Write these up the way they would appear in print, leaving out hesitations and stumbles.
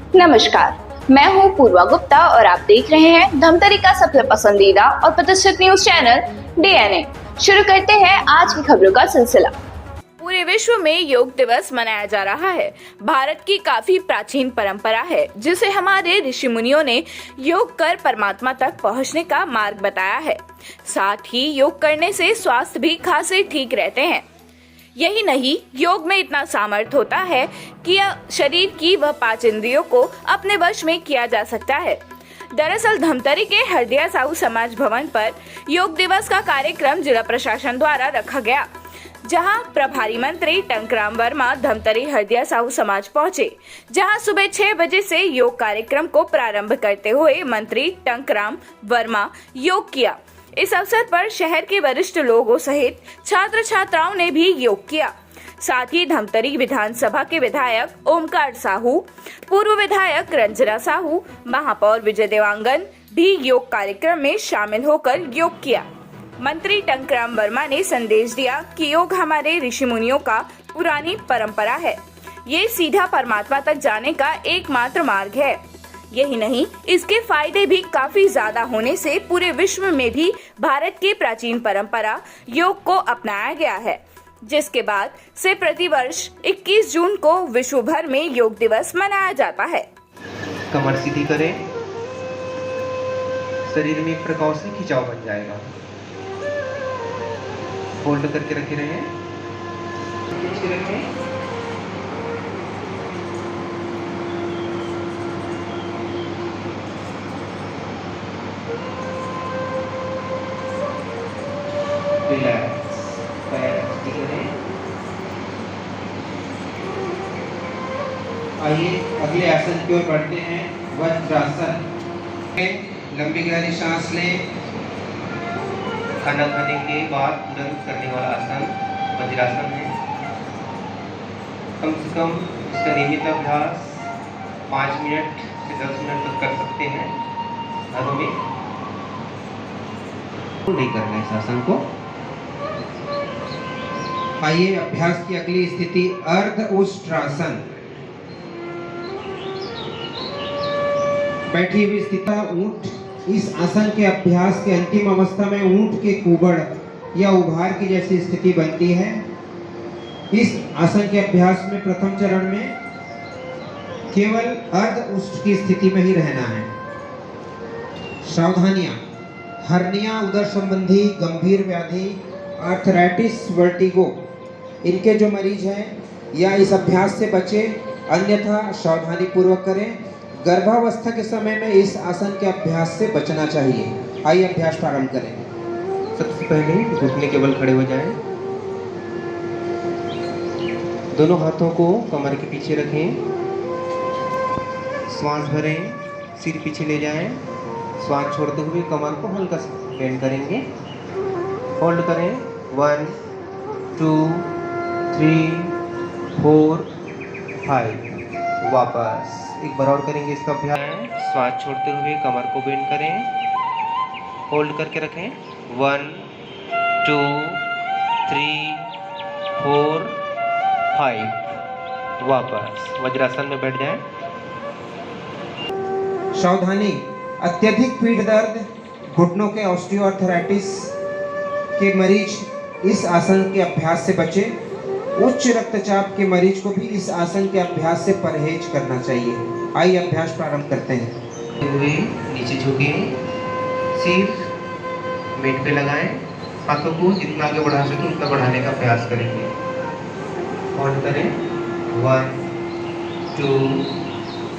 नमस्कार, मैं हूं पूर्वा गुप्ता और आप देख रहे हैं धमतरी का सबसे पसंदीदा और प्रतिष्ठित न्यूज चैनल डीएनए। शुरू करते हैं आज की खबरों का सिलसिला। पूरे विश्व में योग दिवस मनाया जा रहा है। भारत की काफी प्राचीन परंपरा है जिसे हमारे ऋषि मुनियों ने योग कर परमात्मा तक पहुंचने का मार्ग बताया है। साथ ही योग करने से स्वास्थ्य भी खासे ठीक रहते हैं। यही नहीं, योग में इतना सामर्थ्य होता है कि शरीर की वह 5 इंद्रियों को अपने वश में किया जा सकता है। दरअसल धमतरी के हरदिया साहू समाज भवन पर योग दिवस का कार्यक्रम जिला प्रशासन द्वारा रखा गया, जहां प्रभारी मंत्री टंकराम वर्मा धमतरी हरदिया साहू समाज पहुंचे, जहां सुबह 6 बजे से योग कार्यक्रम को प्रारंभ करते हुए मंत्री टंकराम वर्मा योग किया। इस अवसर पर शहर के वरिष्ठ लोगों सहित छात्र छात्राओं ने भी योग किया। साथ ही धमतरी विधानसभा के विधायक ओमकार साहू, पूर्व विधायक रंजना साहू, महापौर विजय देवांगन भी योग कार्यक्रम में शामिल होकर योग किया। मंत्री टंकराम वर्मा ने संदेश दिया कि योग हमारे ऋषि मुनियों का पुरानी परंपरा है। ये सीधा परमात्मा तक जाने का एकमात्र मार्ग है। यही नहीं, इसके फायदे भी काफी ज्यादा होने से पूरे विश्व में भी भारत की प्राचीन परंपरा योग को अपनाया गया है, जिसके बाद से प्रतिवर्ष 21 जून को विश्व भर में योग दिवस मनाया जाता है। कमर सीधी करें, शरीर में एक प्रकार से खिंचाव बन जाएगा। फोल्ड करके रखे रहें, खींच के रखें। रिलैक्स, पैर सीधे करें। आइए अगले आसन की ओर बढ़ते हैं, वज्रासन। लंबी गहरी सांस लें। खाना खाने के बाद तुरंत करने वाला आसन वज्रासन है। कम से कम इसका नियमित अभ्यास 5 मिनट से 10 मिनट तक कर सकते हैं। घरों में नहीं करना है इस आसन को। आइए अभ्यास की अगली स्थिति अर्ध उष्ट्रासन। बैठी हुई स्थिति ऊंट। इस आसन के अभ्यास के अंतिम अवस्था में ऊंट के कुबड़ या उभार की जैसी स्थिति बनती है। इस आसन के अभ्यास में प्रथम चरण में केवल अर्ध उष्ट की स्थिति में ही रहना है। सावधानियां, हर्निया, उदर संबंधी गंभीर व्याधि, आर्थराइटिस, वर्टिगो, इनके जो मरीज हैं या इस अभ्यास से बचे, अन्यथा सावधानी पूर्वक करें। गर्भावस्था के समय में इस आसन के अभ्यास से बचना चाहिए। आइए अभ्यास प्रारंभ करें। सबसे पहले घुटने केवल खड़े हो जाएं। दोनों हाथों को कमर के पीछे रखें। श्वास भरें, सिर पीछे ले जाएं। श्वास छोड़ते हुए कमर को हल्का सा बेंड करेंगे। होल्ड करें। 1 2 3 4 5। वापस एक बार और करेंगे इसका अभ्यास। श्वास छोड़ते हुए कमर को बेंड करें। होल्ड करके रखें। 1 2 3 4 5। वापस वज्रासन में बैठ जाएं। सावधानी, अत्यधिक पीठ दर्द, घुटनों के ऑस्टियोआर्थराइटिस के मरीज इस आसन के अभ्यास से बचे। उच्च रक्तचाप के मरीज को भी इस आसन के अभ्यास से परहेज करना चाहिए। आइए अभ्यास प्रारंभ करते हैं। हुए नीचे झुके, सिर मेट पे लगाएं। हाथों को जितना आगे बढ़ा सके उतना बढ़ाने का प्रयास करेंगे। होल्ड करें। 1 2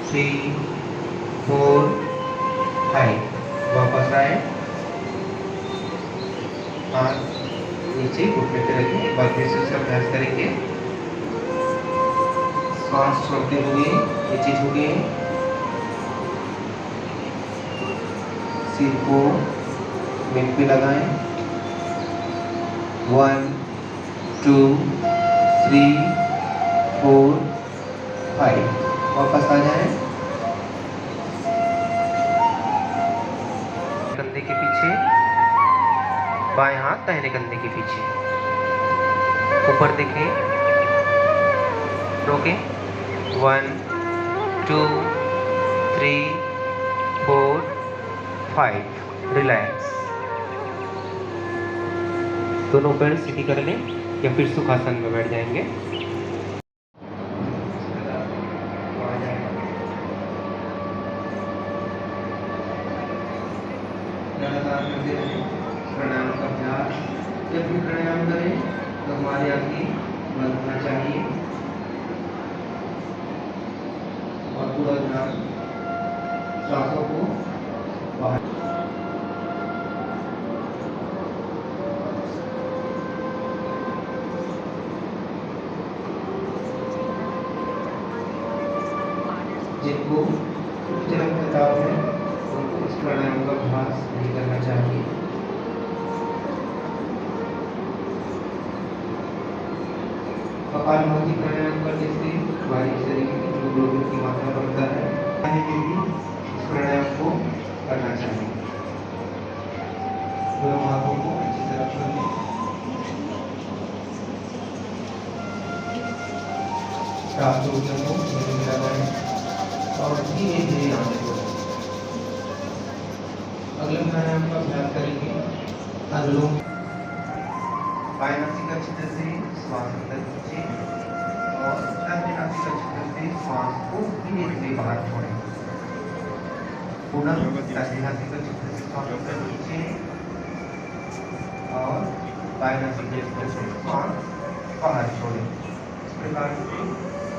3 4 5। वापस आए, हाथ नीचे घुटने पे रखें। एक बार फिर से उसका अभ्यास करेंगे। श्वास छोड़ते हुए नीचे झुके, सिर को मेट पे लगाएं। 1 2 3 4 5। वापस आ जाएं। कंधे के पीछे, बाएं हाथ दाहिने कंधे के पीछे। ऊपर देखें, रोकें। 1 2 3, 4, 5। रिलैक्स। दोनों पैर सीधी कर लें या फिर सुखासन में बैठ जाएंगे। प्राणायाम का अभ्यास। जब भी प्राणायाम करें तो हमारे आगे बढ़ना चाहिए और पूरा ध्यान सांसों को बाहर। जिनको उच्च रक्तचाप है उनको इस प्राणायाम का अभ्यास नहीं करना चाहिए। कपालभाति प्राणायाम करने से हमारे शरीर में हीमोग्लोबिन की मात्रा बढ़ता है। इस प्राणायाम को करना चाहिए। दोनों हाथों को अच्छी तरह कर लें। प्राप्त ऊर्जा को धीरे धीरे लगाएं और धीरे धीरे आने को। अगले प्राणायाम का अभ्यास करेंगे। अनुलोम बाएं नासिका छिद्र से श्वास अंदर खींचें और दाहिने नासिका छिद्र से श्वास को धीरे धीरे बाहर छोड़ें। पुनः दाहिने नासिका छिद्र से श्वास अंदर खींचें और बाएं नासिका छिद्र से श्वास बाहर छोड़ें। इस प्रकार से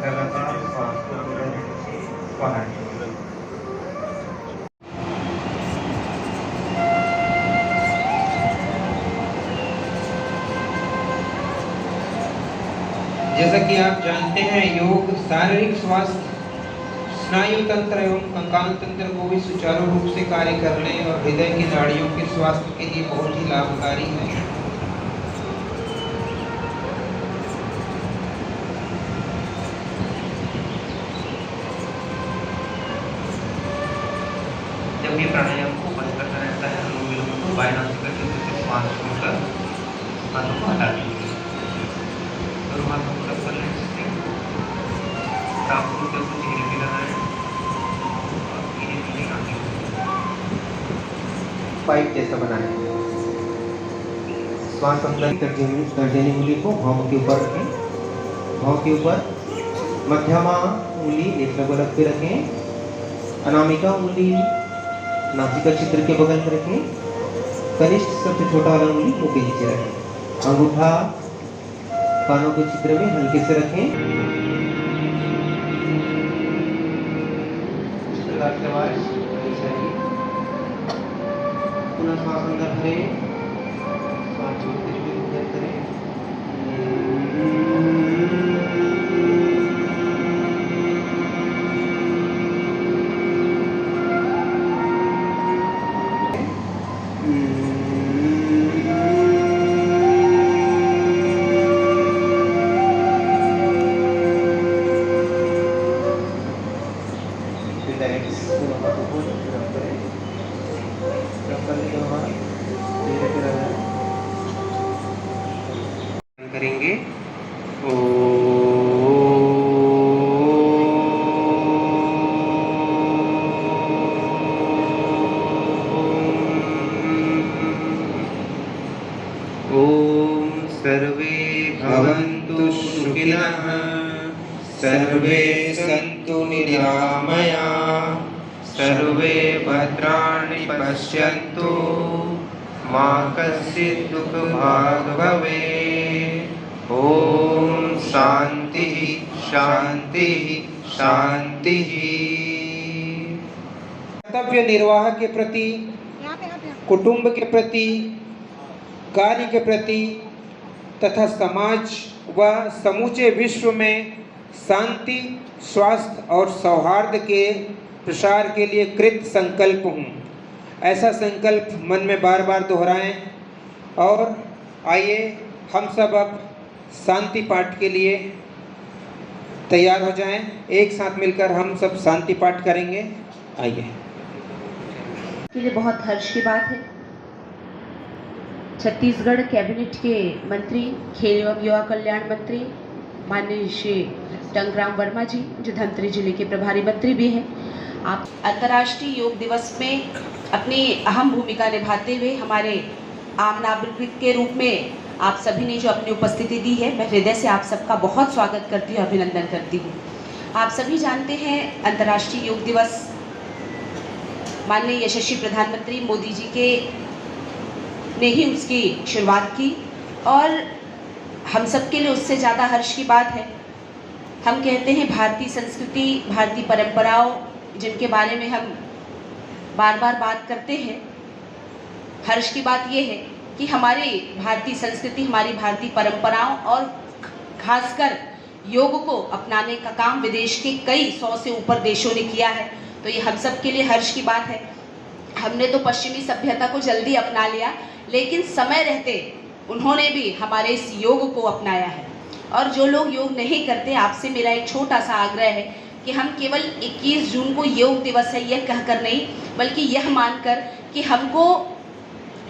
लगातार श्वास को अंदर खींचें, बाहर छोड़ें। जैसा कि आप जानते हैं, योग शारीरिक स्वास्थ्य, स्नायु तंत्र एवं कंकाल तंत्र को भी सुचारू रूप से कार्य करने और हृदय की नाड़ियों के स्वास्थ्य के लिए बहुत ही लाभकारी है। जब ये प्राणायाम को बंद करना रहता है, अनुलोम विलोम को बाएं नासिका छिद्र से श्वास छोड़कर हाथों को हटा दीजिए। दोनों हाथों को रब कर लें। टांगों को कुछ हिल लगाएं और धीरे धीरे आगे पाइप जैसा बनाएं। श्वास अंदर तर्जनी उंगली को भौं के ऊपर रखें। भौं के ऊपर मध्यमा उंगली एक लगभग पे रखें। अनामिका उंगली नासिका छिद्र के बगल में रखें। कनिष्ठ सबसे छोटा वाला उंगली मुंह के नीचे रखें। अंगूठा कानों के छिद्र में हल्के से रखें। पुनः श्वास अंदर भरें, श्वास छोड़ते हुए अंदर करें। करेंगे। ओम सर्वे भवन्तु सुखिनः, सर्वे सन्तु निरामया, सर्वे भद्राणि पश्यन्तु, मा कश्चित् दुःखभाग् भवेत्। ओम शांति शांति शांति। कर्तव्य निर्वाह के प्रति, कुटुंब के प्रति, कार्य के प्रति तथा समाज व समूचे विश्व में शांति, स्वास्थ्य और सौहार्द के प्रसार के लिए कृत संकल्प हूँ। ऐसा संकल्प मन में बार बार दोहराएं और आइए हम सब अब शांति पाठ के लिए तैयार हो जाएं। एक साथ मिलकर हम सब शांति पाठ करेंगे। आइए। के लिए बहुत हर्ष की बात है। छत्तीसगढ़ कैबिनेट के मंत्री, खेल एवं युवा कल्याण मंत्री माननीय श्री टंकराम वर्मा जी, जो धमतरी जिले के प्रभारी मंत्री भी हैं, आप अंतर्राष्ट्रीय योग दिवस में अपनी अहम भूमिका निभाते हुए हमारे आम नागरिक के रूप में आप सभी ने जो अपनी उपस्थिति दी है, मैं हृदय से आप सबका बहुत स्वागत करती हूँ, अभिनंदन करती हूँ। आप सभी जानते हैं अंतर्राष्ट्रीय योग दिवस माननीय यशस्वी प्रधानमंत्री मोदी जी के ने ही उसकी शुरुआत की और हम सबके लिए उससे ज़्यादा हर्ष की बात है। हम कहते हैं भारतीय संस्कृति, भारतीय परंपराओं जिनके बारे में हम बार बार बात करते हैं, हर्ष की बात यह है कि हमारी भारतीय संस्कृति, हमारी भारतीय परंपराओं और खासकर योग को अपनाने का काम विदेश के कई 100 से ऊपर देशों ने किया है। तो ये हम सब के लिए हर्ष की बात है। हमने तो पश्चिमी सभ्यता को जल्दी अपना लिया, लेकिन समय रहते उन्होंने भी हमारे इस योग को अपनाया है। और जो लोग योग नहीं करते, आपसे मेरा एक छोटा सा आग्रह है कि हम केवल 21 जून को योग दिवस है यह कहकर नहीं, बल्कि यह मानकर कि हमको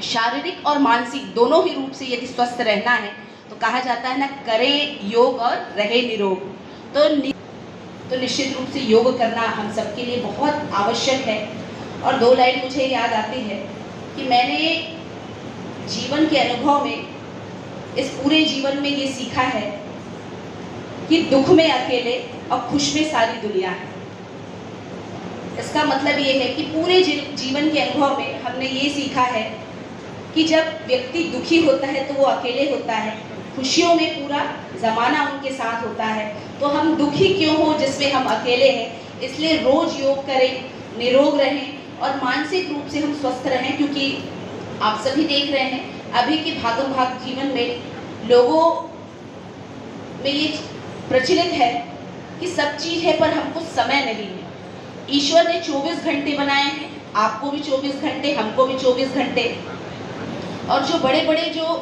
शारीरिक और मानसिक दोनों ही रूप से यदि स्वस्थ रहना है, तो कहा जाता है ना, करें योग और रहे निरोग। तो निश्चित रूप से योग करना हम सबके लिए बहुत आवश्यक है। और 2 लाइन मुझे याद आती है कि मैंने जीवन के अनुभव में, इस पूरे जीवन में ये सीखा है कि दुख में अकेले और खुश में सारी दुनिया है। इसका मतलब ये है कि पूरे जीवन के अनुभव में हमने ये सीखा है कि जब व्यक्ति दुखी होता है तो वो अकेले होता है, खुशियों में पूरा ज़माना उनके साथ होता है। तो हम दुखी क्यों हो जिसमें हम अकेले हैं। इसलिए रोज़ योग करें, निरोग रहें और मानसिक रूप से हम स्वस्थ रहें, क्योंकि आप सभी देख रहे हैं अभी के भागम भाग जीवन में लोगों में ये प्रचलित है कि सब चीज़ है पर हमको समय नहीं है। ईश्वर ने 24 घंटे बनाए हैं, आपको भी 24 घंटे, हमको भी 24 घंटे। और जो बड़े बड़े जो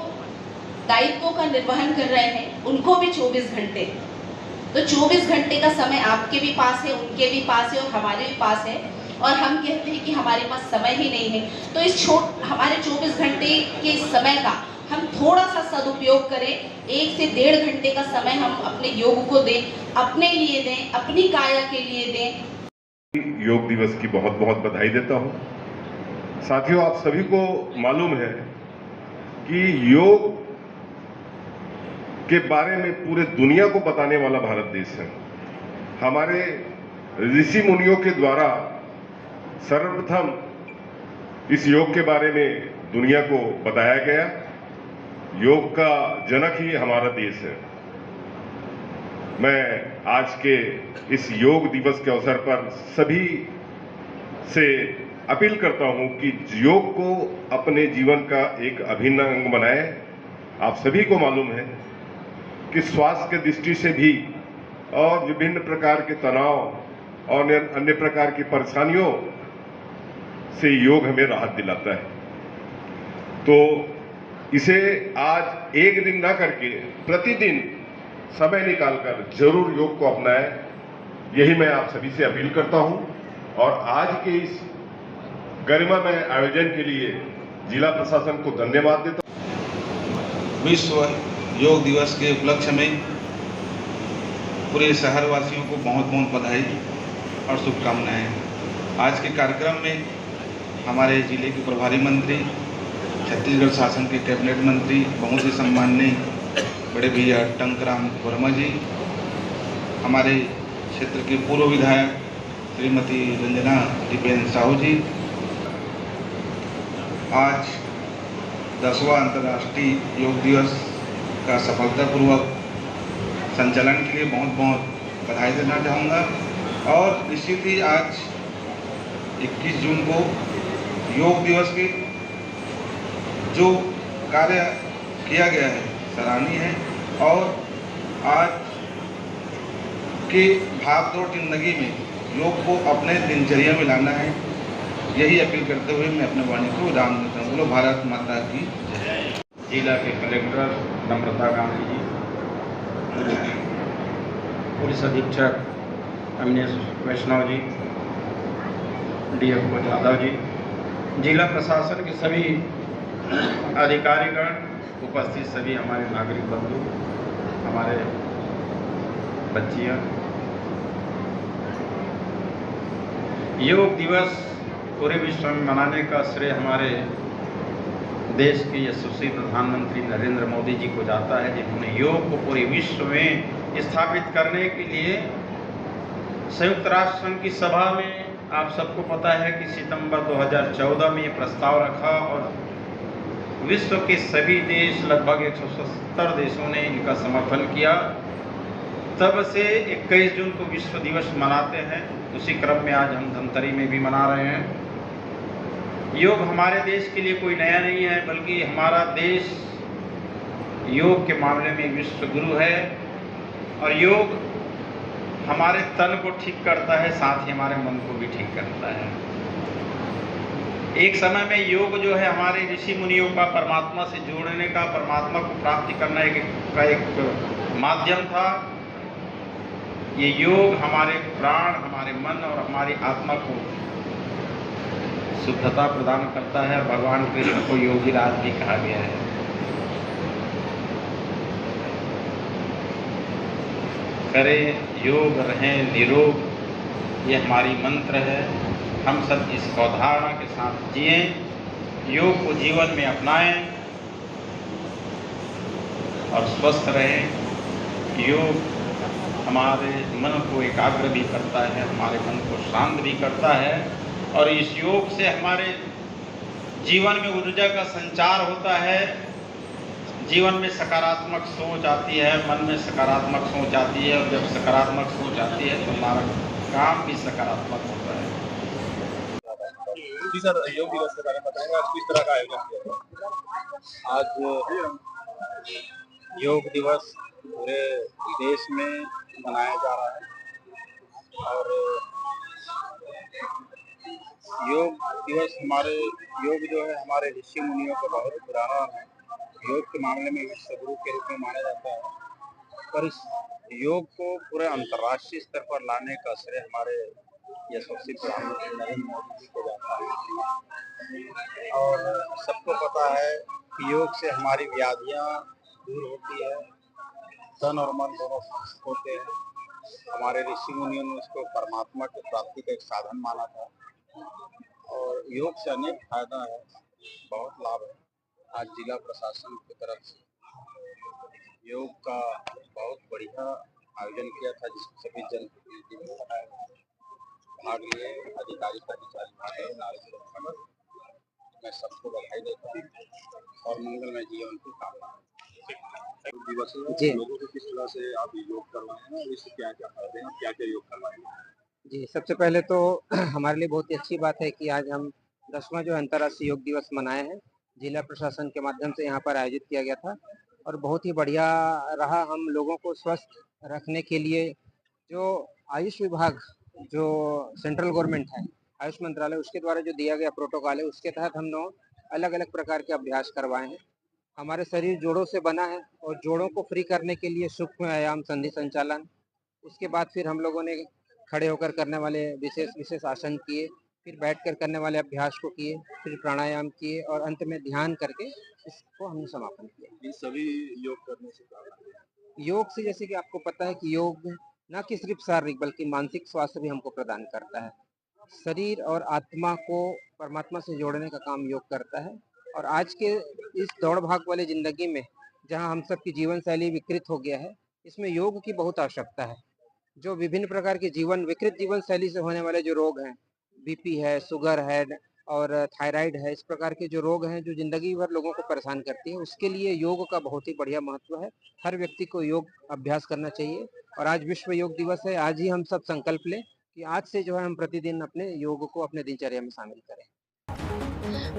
दायित्वों का निर्वहन कर रहे हैं उनको भी 24 घंटे। तो 24 घंटे का समय आपके भी पास है, उनके भी पास है और हमारे भी पास है। और हम कहते हैं कि हमारे पास समय ही नहीं है। तो इस हमारे 24 घंटे के समय का हम थोड़ा सा सदुपयोग करें। 1 से 1.5 घंटे का समय हम अपने योग को दें, अपने लिए दें, अपनी काया के लिए दें। योग दिवस की बहुत बहुत बधाई देता हूँ। साथियों, आप सभी को मालूम है कि योग के बारे में पूरे दुनिया को बताने वाला भारत देश है। हमारे ऋषि मुनियों के द्वारा सर्वप्रथम इस योग के बारे में दुनिया को बताया गया। योग का जनक ही हमारा देश है। मैं आज के इस योग दिवस के अवसर पर सभी से अपील करता हूं कि योग को अपने जीवन का एक अभिन्न अंग बनाएं। आप सभी को मालूम है कि स्वास्थ्य की दृष्टि से भी और विभिन्न प्रकार के तनाव और अन्य प्रकार की परेशानियों से योग हमें राहत दिलाता है। तो इसे आज एक दिन ना करके प्रतिदिन समय निकालकर जरूर योग को अपनाएं, यही मैं आप सभी से अपील करता हूं। और आज के इस गरिमामय आयोजन के लिए जिला प्रशासन को धन्यवाद देता हूं। विश्व योग दिवस के उपलक्ष्य में पूरे शहरवासियों को बहुत बहुत बधाई और शुभकामनाएं। आज के कार्यक्रम में हमारे जिले के प्रभारी मंत्री, छत्तीसगढ़ शासन के कैबिनेट मंत्री, बहुत ही सम्माननीय बड़े भैया टंकराम वर्मा जी, हमारे क्षेत्र के पूर्व विधायक श्रीमती रंजना दीपेंद्र साहू जी, आज 10वां अंतर्राष्ट्रीय योग दिवस का सफलतापूर्वक संचालन के लिए बहुत बहुत बधाई देना चाहूँगा। और निश्चित ही आज 21 जून को योग दिवस के जो कार्य किया गया है सराहनीय है। और आज के भागदौड़ जिंदगी में योग को अपने दिनचर्या में लाना है, यही अपील करते हुए मैं अपने वाणी को विराम देता हूँ। बोलो भारत माता की जय। जिला के कलेक्टर नम्रता गांधी जी, पुलिस अधीक्षक अविनेश वैष्णव जी, डीएफओ यादव जी, जिला प्रशासन के सभी अधिकारीगण, उपस्थित सभी हमारे नागरिक बंधु, हमारे बच्चियाँ, योग दिवस पूरे विश्व में मनाने का श्रेय हमारे देश के यशस्वी प्रधानमंत्री नरेंद्र मोदी जी को जाता है, जिन्होंने योग को पूरे विश्व में स्थापित करने के लिए संयुक्त राष्ट्र संघ की सभा में, आप सबको पता है कि सितंबर 2014 में ये प्रस्ताव रखा और विश्व के सभी देश, लगभग 170 देशों ने इनका समर्थन किया। तब से 21 जून को विश्व दिवस मनाते हैं। उसी क्रम में आज हम धमतरी में भी मना रहे हैं। योग हमारे देश के लिए कोई नया नहीं है, बल्कि हमारा देश योग के मामले में विश्व गुरु है और योग हमारे तन को ठीक करता है, साथ ही हमारे मन को भी ठीक करता है। एक समय में योग जो है हमारे ऋषि मुनियों का परमात्मा से जोड़ने का, परमात्मा को प्राप्ति करने का एक माध्यम था। ये योग हमारे प्राण, हमारे मन और हमारी आत्मा को शुद्धता प्रदान करता है। भगवान कृष्ण को योगी राज भी कहा गया है। करें योग, रहें निरोग, ये हमारी मंत्र है। हम सब इस अवधारणा के साथ जिएं, योग को जीवन में अपनाएं और स्वस्थ रहें। योग हमारे मन को एकाग्र भी करता है, हमारे मन को शांत भी करता है और इस योग से हमारे जीवन में ऊर्जा का संचार होता है। जीवन में सकारात्मक सोच आती है, मन में सकारात्मक सोच आती है और जब सकारात्मक सोच आती है तो हमारा काम भी सकारात्मक होता है। जी सर, योग दिवस के बारे में बताएंगे, आज किस तरह का आयोजन किया? आज योग दिवस पूरे देश में मनाया जा रहा है और योग दिवस योग जो है हमारे ऋषि मुनियों का बहुत पुराना है। योग के मामले में विश्व गुरु के रूप में माना जाता है, पर इस योग को पूरे अंतर्राष्ट्रीय स्तर पर लाने का श्रेय हमारे यशस्वी प्रधानमंत्री नरेंद्र मोदी जी को जाता है। और सबको पता है कि योग से हमारी व्याधियाँ दूर होती है, तन और मन दोनों स्वस्थ होते हैं। हमारे ऋषि मुनियों ने उसको परमात्मा की प्राप्ति का एक साधन माना था और योग से अनेक फायदा है, बहुत लाभ है। आज जिला प्रशासन की तरफ से योग का बहुत बढ़िया आयोजन किया था, जिसमें सभी जनप्रतिनिधि भाग लिए, अधिकारी कर्मचारी, नागरिक। मैं सबको बधाई देता हूँ और मंगलमय जीवन की कामना। दिवस जी, लोगों को किस तरह से आप योग करवाएं और इससे क्या क्या फायदे हैं, क्या क्या योग करवाएंगे? जी, सबसे पहले तो हमारे लिए बहुत ही अच्छी बात है कि आज हम 10वां जो अंतर्राष्ट्रीय योग दिवस मनाए हैं, जिला प्रशासन के माध्यम से यहाँ पर आयोजित किया गया था और बहुत ही बढ़िया रहा। हम लोगों को स्वस्थ रखने के लिए जो आयुष विभाग, जो सेंट्रल गवर्नमेंट है, आयुष मंत्रालय, उसके द्वारा जो दिया गया प्रोटोकॉल है, उसके तहत हम लोग अलग अलग प्रकार के अभ्यास करवाए हैं। हमारे शरीर जोड़ों से बना है और जोड़ों को फ्री करने के लिए सूक्ष्म व्यायाम, संधि संचालन, उसके बाद फिर हम लोगों ने खड़े होकर करने वाले विशेष आसन किए, फिर बैठकर करने वाले अभ्यास को किए, फिर प्राणायाम किए और अंत में ध्यान करके इसको हमने समापन किया। ये सभी योग करने से योग से, जैसे कि आपको पता है कि योग न कि सिर्फ शारीरिक बल्कि मानसिक स्वास्थ्य भी हमको प्रदान करता है। शरीर और आत्मा को परमात्मा से जोड़ने का काम योग करता है। और आज के इस दौड़ भाग वाले जिंदगी में जहां हम सब की जीवन शैली विकृत हो गया है, इसमें योग की बहुत आवश्यकता है। जो विभिन्न प्रकार के विकृत जीवन शैली से होने वाले जो रोग हैं, बीपी है, शुगर है और थायराइड है, इस प्रकार के जो रोग हैं जो जिंदगी भर लोगों को परेशान करती है, उसके लिए योग का बहुत ही बढ़िया महत्व है। हर व्यक्ति को योग अभ्यास करना चाहिए और आज विश्व योग दिवस है। आज ही हम सब संकल्प लें कि आज से जो है हम प्रतिदिन अपने योग को अपने दिनचर्या में शामिल करें।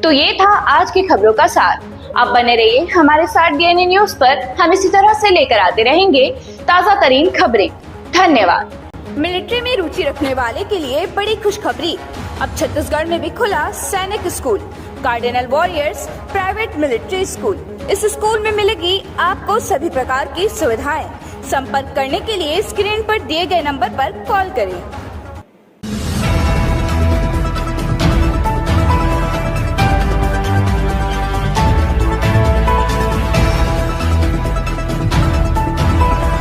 तो ये था आज की खबरों का सार। आप बने रहिए हमारे साथ डीएनए न्यूज पर। हम इसी तरह से लेकर आते रहेंगे ताजा तरीन खबरें। धन्यवाद। मिलिट्री में रुचि रखने वाले के लिए बड़ी खुशखबरी। अब छत्तीसगढ़ में भी खुला सैनिक school, cardinal warriors private military school. इस स्कूल में मिलेगी आपको सभी प्रकार की सुविधाएं। संपर्क करने के लिए स्क्रीन पर दिए गए नंबर पर कॉल करें।